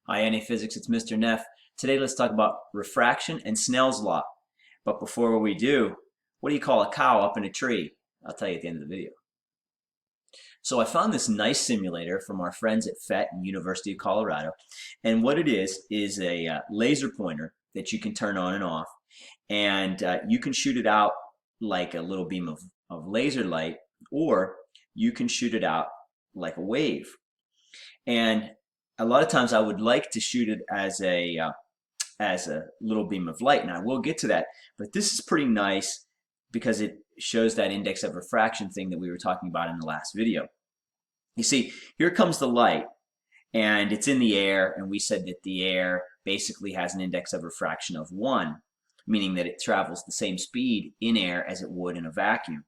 Hi, NA Physics, it's Mr. Neff. Today let's talk about refraction and Snell's Law. But before we do, what do you call a cow up in a tree? I'll tell you at the end of the video. So I found this nice simulator from our friends at FET and University of Colorado. And what it is a laser pointer that you can turn on and off. And you can shoot it out like a little beam of laser light, or you can shoot it out like a wave. And a lot of times I would like to shoot it as a little beam of light, and I will get to that. But this is pretty nice because it shows that index of refraction thing that we were talking about in the last video. You see, here comes the light, and it's in the air, and we said that the air basically has an index of refraction of 1, meaning that it travels the same speed in air as it would in a vacuum.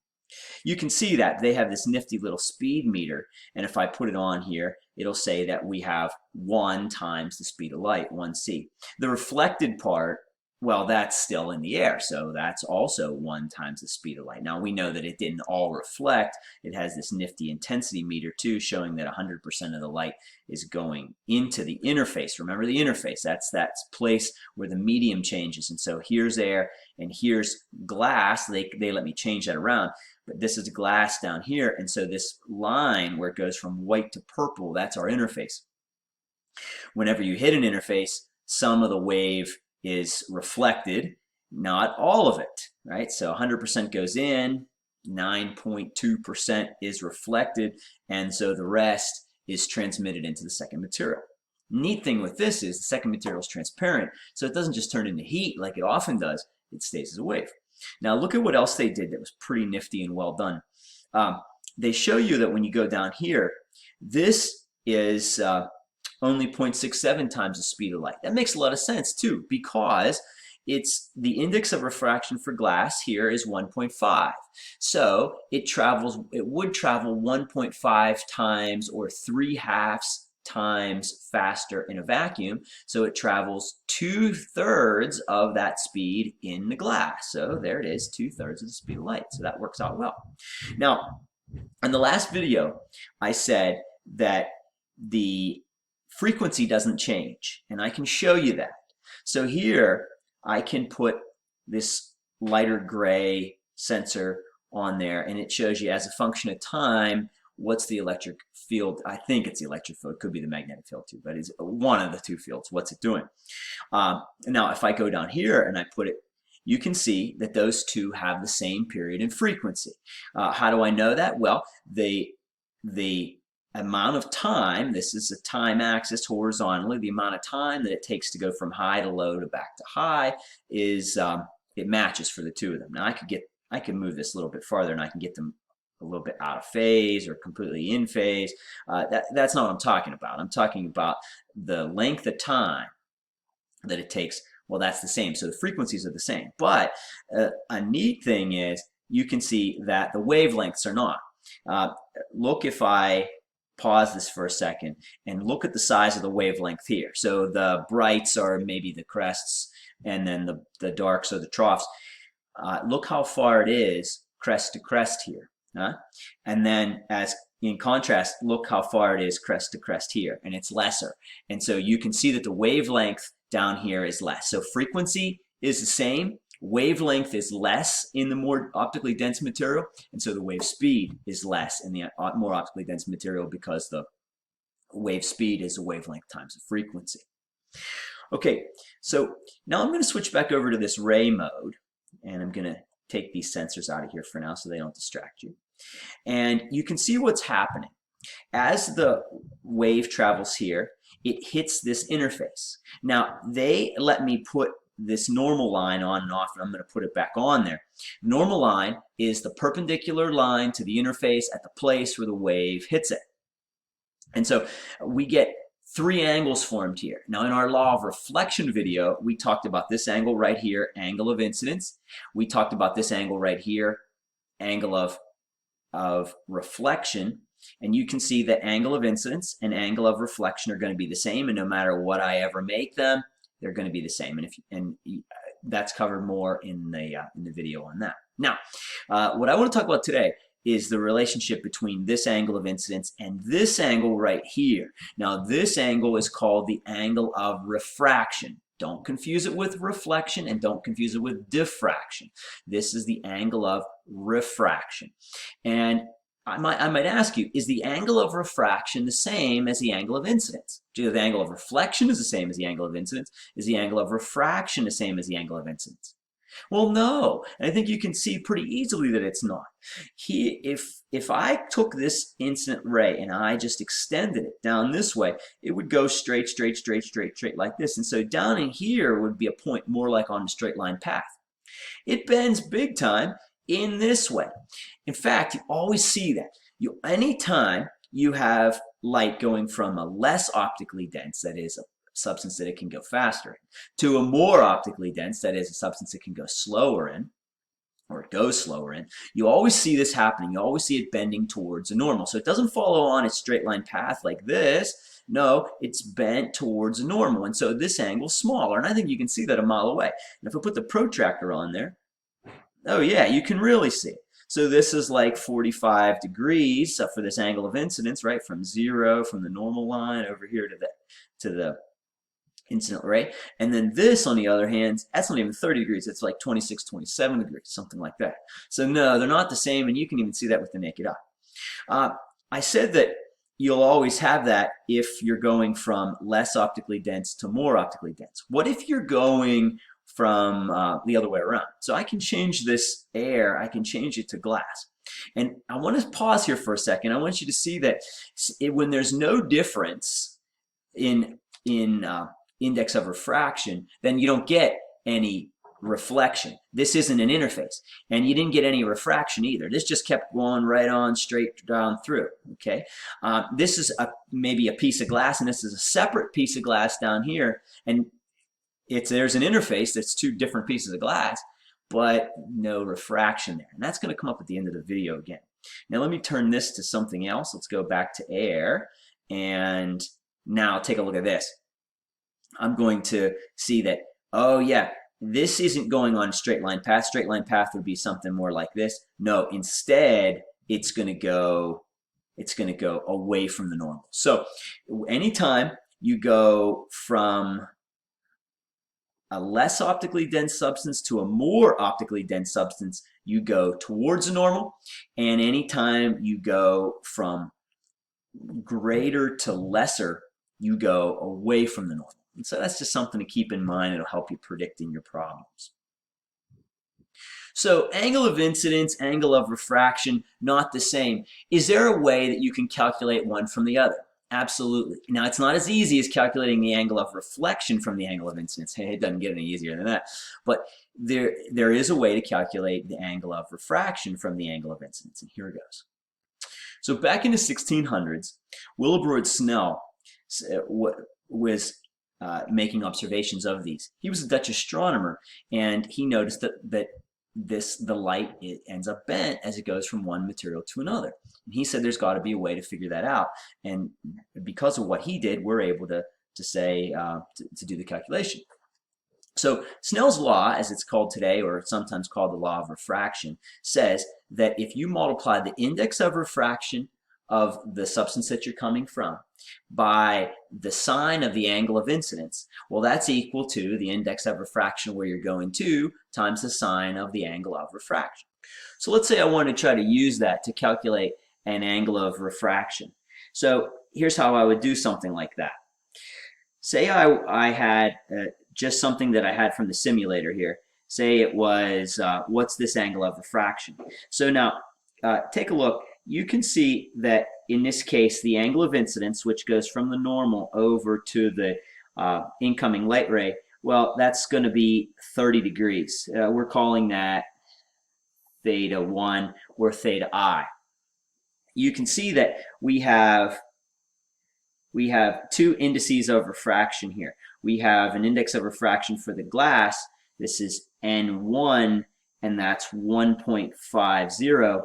You can see that they have this nifty little speed meter, and if I put it on here, it'll say that we have 1 times the speed of light, 1c. The reflected part, well, that's still in the air, so that's also 1 times the speed of light. Now, we know that it didn't all reflect. It has this nifty intensity meter, too, showing that 100% of the light is going into the interface. Remember the interface, that's that place where the medium changes. And so here's air, and here's glass. They let me change that around. But this is glass down here, and so this line where it goes from white to purple, that's our interface. Whenever you hit an interface, some of the wave is reflected, not all of it, right? So 100% goes in, 9.2% is reflected, and so the rest is transmitted into the second material. Neat thing with this is the second material is transparent, so it doesn't just turn into heat like it often does, it stays as a wave. Now look at what else they did that was pretty nifty and well done. They show you that when you go down here, this is only 0.67 times the speed of light. That makes a lot of sense too, because it's the index of refraction for glass here is 1.5. So it would travel 1.5 times or 3/2 times faster in a vacuum, so it travels 2/3 of that speed in the glass. So there it is, 2/3 of the speed of light. So that works out well. Now, in the last video, I said that the frequency doesn't change, and I can show you that. So here, I can put this lighter gray sensor on there, and it shows you as a function of time what's the electric field. I think it's the electric field. It could be the magnetic field too, but it's one of the two fields. What's it doing? Now, if I go down here and I put it, you can see that those two have the same period and frequency. How do I know that? Well, the amount of time, this is a time axis horizontally, the amount of time that it takes to go from high to low to back to high is, it matches for the two of them. Now, I can move this a little bit farther and I can get them a little bit out of phase or completely in phase. That's not what I'm talking about. I'm talking about the length of time that it takes. Well, that's the same. So the frequencies are the same. But a neat thing is you can see that the wavelengths are not. Look, if I pause this for a second and look at the size of the wavelength here. So the brights are maybe the crests, and then the darks are the troughs. Look how far it is crest to crest here. And then as in contrast, look how far it is crest to crest here, and it's lesser. And so you can see that the wavelength down here is less. So frequency is the same, wavelength is less in the more optically dense material, and so the wave speed is less in the more optically dense material because the wave speed is the wavelength times the frequency. Okay, so now I'm going to switch back over to this ray mode, and I'm going to take these sensors out of here for now so they don't distract you. And you can see what's happening. As the wave travels here, it hits this interface. Now, they let me put this normal line on and off, and I'm going to put it back on there. Normal line is the perpendicular line to the interface at the place where the wave hits it. And so we get 3 angles formed here. Now, in our law of reflection video, we talked about this angle right here, angle of incidence. We talked about this angle right here, angle of reflection. And you can see that angle of incidence and angle of reflection are going to be the same, and no matter what I ever make them, they're going to be the same. And that's covered more in the video on that. Now, what I want to talk about today is the relationship between this angle of incidence and this angle right here. Now this angle is called the angle of refraction. Don't confuse it with reflection and don't confuse it with diffraction. This is the angle of refraction. And I might ask you, is the angle of refraction the same as the angle of incidence? The angle of reflection is the same as the angle of incidence. Is the angle of refraction the same as the angle of incidence? Well, no, and I think you can see pretty easily that it's not. If I took this incident ray and I just extended it down this way, it would go straight like this. And so down in here would be a point more like on a straight line path. It bends big time in this way. In fact, you always see that. Anytime you have light going from a less optically dense, that is a substance that it can go faster in, to a more optically dense, that is a substance it can go slower in, or it goes slower in, you always see this happening. You always see it bending towards a normal. So it doesn't follow on a straight line path like this. No, it's bent towards a normal. And so this angle's smaller. And I think you can see that a mile away. And if I put the protractor on there, oh yeah, you can really see it. So this is like 45 degrees for this angle of incidence, right? From zero, from the normal line over here to the incident ray. And then this, on the other hand, that's not even 30 degrees. It's like 26, 27 degrees, something like that. So no, they're not the same, and you can even see that with the naked eye. I said that you'll always have that if you're going from less optically dense to more optically dense. What if you're going from the other way around? So I can change this air, I can change it to glass. And I want to pause here for a second. I want you to see that when there's no difference in index of refraction, then you don't get any reflection. This isn't an interface, and you didn't get any refraction either. This just kept going right on straight down through. Okay, this is maybe a piece of glass, and this is a separate piece of glass down here, and there's an interface that's two different pieces of glass, but no refraction there. And that's going to come up at the end of the video again. Now let me turn this to something else. Let's go back to air, and now take a look at this. I'm going to see that, oh yeah, this isn't going on a straight line path. Straight line path would be something more like this. No, instead it's going to go away from the normal. So anytime you go from a less optically dense substance to a more optically dense substance, you go towards the normal. And anytime you go from greater to lesser, you go away from the normal. And so that's just something to keep in mind. It'll help you predict in your problems. So angle of incidence, angle of refraction, not the same. Is there a way that you can calculate one from the other? Absolutely. Now, it's not as easy as calculating the angle of reflection from the angle of incidence. Hey, it doesn't get any easier than that. But there is a way to calculate the angle of refraction from the angle of incidence, and here it goes. So back in the 1600s, Willibrord Snell was making observations of these. He was a Dutch astronomer, and he noticed that the light, it ends up bent as it goes from one material to another. And he said there's got to be a way to figure that out. And because of what he did, we're able to do the calculation. So Snell's Law, as it's called today, or sometimes called the law of refraction, says that if you multiply the index of refraction of the substance that you're coming from by the sine of the angle of incidence, well, that's equal to the index of refraction where you're going to times the sine of the angle of refraction. So let's say I want to try to use that to calculate an angle of refraction. So here's how I would do something like that. Say I had just something that I had from the simulator here. Say it was, what's this angle of refraction? So now, take a look. You can see that in this case, the angle of incidence, which goes from the normal over to the incoming light ray, well, that's going to be 30 degrees. We're calling that theta 1 or theta I. You can see that we have two indices of refraction here. We have an index of refraction for the glass. This is N1, and that's 1.50.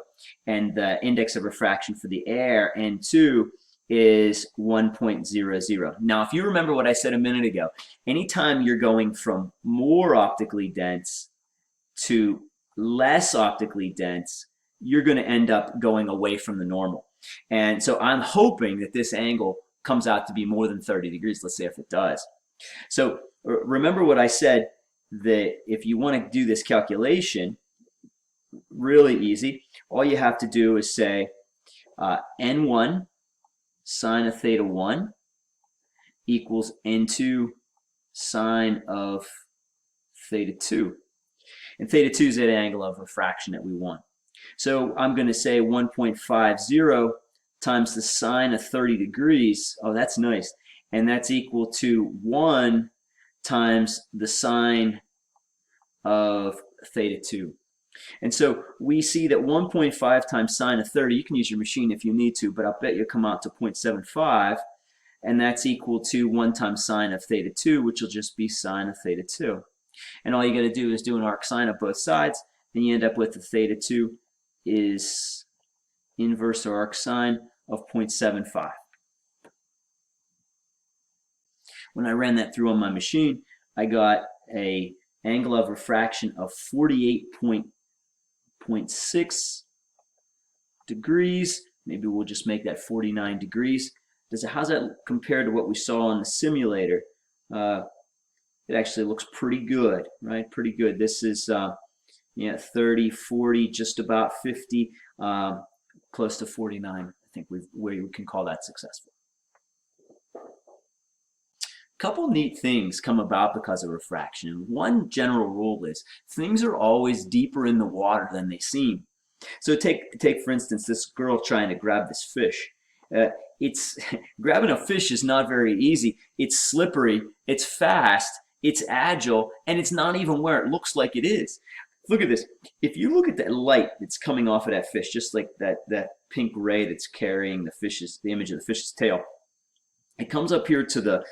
And the index of refraction for the air, N2, is 1.00. Now, if you remember what I said a minute ago, anytime you're going from more optically dense to less optically dense, you're going to end up going away from the normal. And so I'm hoping that this angle comes out to be more than 30 degrees. Let's see if it does. So remember what I said, that if you want to do this calculation, really easy. All you have to do is say n1 sine of theta 1 equals n2 sine of theta 2. And theta 2 is that angle of refraction that we want. So I'm going to say 1.50 times the sine of 30 degrees. Oh, that's nice. And that's equal to 1 times the sine of theta 2. And so we see that 1.5 times sine of 30, you can use your machine if you need to, but I'll bet you'll come out to 0.75, and that's equal to 1 times sine of theta 2, which will just be sine of theta 2. And all you got to do is do an arc sine of both sides, and you end up with the theta 2 is inverse or arc sine of 0.75. When I ran that through on my machine, I got an angle of refraction of 48.6 degrees. Maybe we'll just make that 49 degrees. How's that compare to what we saw in the simulator? It actually looks pretty good, right? Pretty good. This is 30, 40, just about 50, close to 49. I think we can call that successful. A couple neat things come about because of refraction. One general rule is things are always deeper in the water than they seem. So take for instance this girl trying to grab this fish. Grabbing a fish is not very easy. It's slippery, it's fast, it's agile, and it's not even where it looks like it is. Look at this. If you look at that light that's coming off of that fish, just like that pink ray that's carrying the image of the fish's tail, it comes up here to the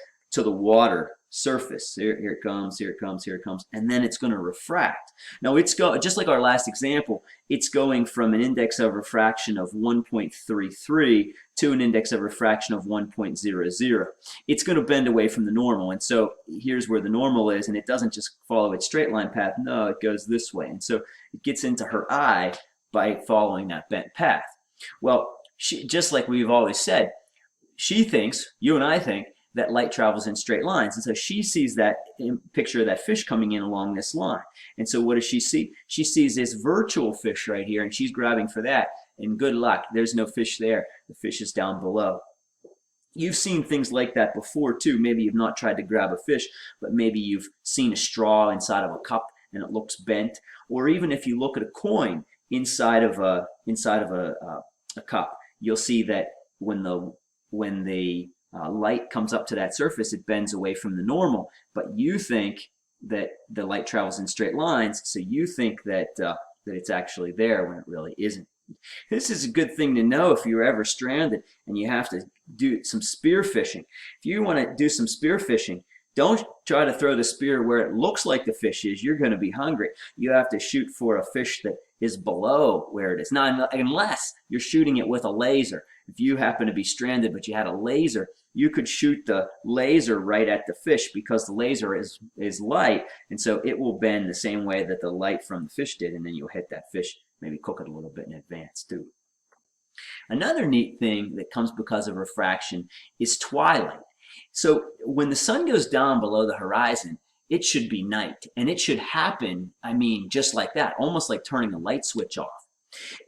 water surface. Here it comes, here it comes, here it comes, and then it's going to refract. Now just like our last example, it's going from an index of refraction of 1.33 to an index of refraction of 1.00. It's going to bend away from the normal, and so here's where the normal is, and it doesn't just follow its straight line path. No, it goes this way, and so it gets into her eye by following that bent path. Well, just like we've always said, she thinks, you and I think, that light travels in straight lines. And so she sees that picture of that fish coming in along this line. And so what does she see? She sees this virtual fish right here, and she's grabbing for that. And good luck, there's no fish there. The fish is down below. You've seen things like that before too. Maybe you've not tried to grab a fish, but maybe you've seen a straw inside of a cup and it looks bent. Or even if you look at a coin inside of a cup, you'll see that when the light comes up to that surface, it bends away from the normal, but you think that the light travels in straight lines, so you think that it's actually there when it really isn't. This is a good thing to know if you're ever stranded and you have to do some spear fishing. If you want to do some spear fishing, don't try to throw the spear where it looks like the fish is. You're going to be hungry. You have to shoot for a fish that is below where it is. Now, unless you're shooting it with a laser. If you happen to be stranded but you had a laser, you could shoot the laser right at the fish because the laser is light, and so it will bend the same way that the light from the fish did, and then you'll hit that fish, maybe cook it a little bit in advance too. Another neat thing that comes because of refraction is twilight. So when the sun goes down below the horizon, it should be night, and it should happen, just like that, almost like turning a light switch off.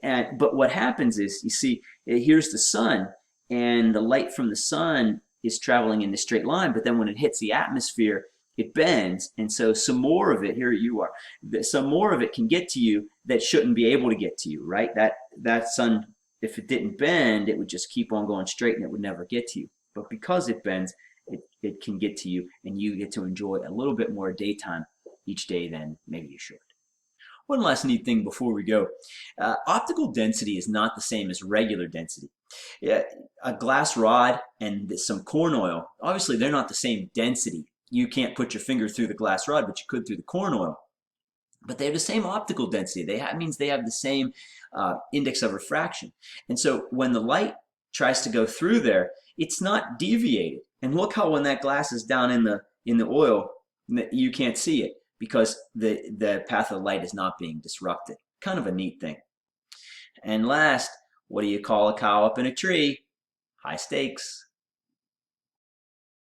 But what happens is, you see, here's the sun, and the light from the sun is traveling in a straight line, but then when it hits the atmosphere, it bends, and so some more of it, here you are, some more of it can get to you that shouldn't be able to get to you, right? That sun, if it didn't bend, it would just keep on going straight and it would never get to you. But because it bends, it can get to you, and you get to enjoy a little bit more daytime each day than maybe you should. One last neat thing before we go. Optical density is not the same as regular density. A glass rod and some corn oil, obviously they're not the same density. You can't put your finger through the glass rod, but you could through the corn oil. But they have the same optical density. That means they have the same index of refraction. And so when the light tries to go through there, it's not deviated. And look how when that glass is down in the oil, you can't see it because the path of the light is not being disrupted. Kind of a neat thing. And last, what do you call a cow up in a tree? High stakes.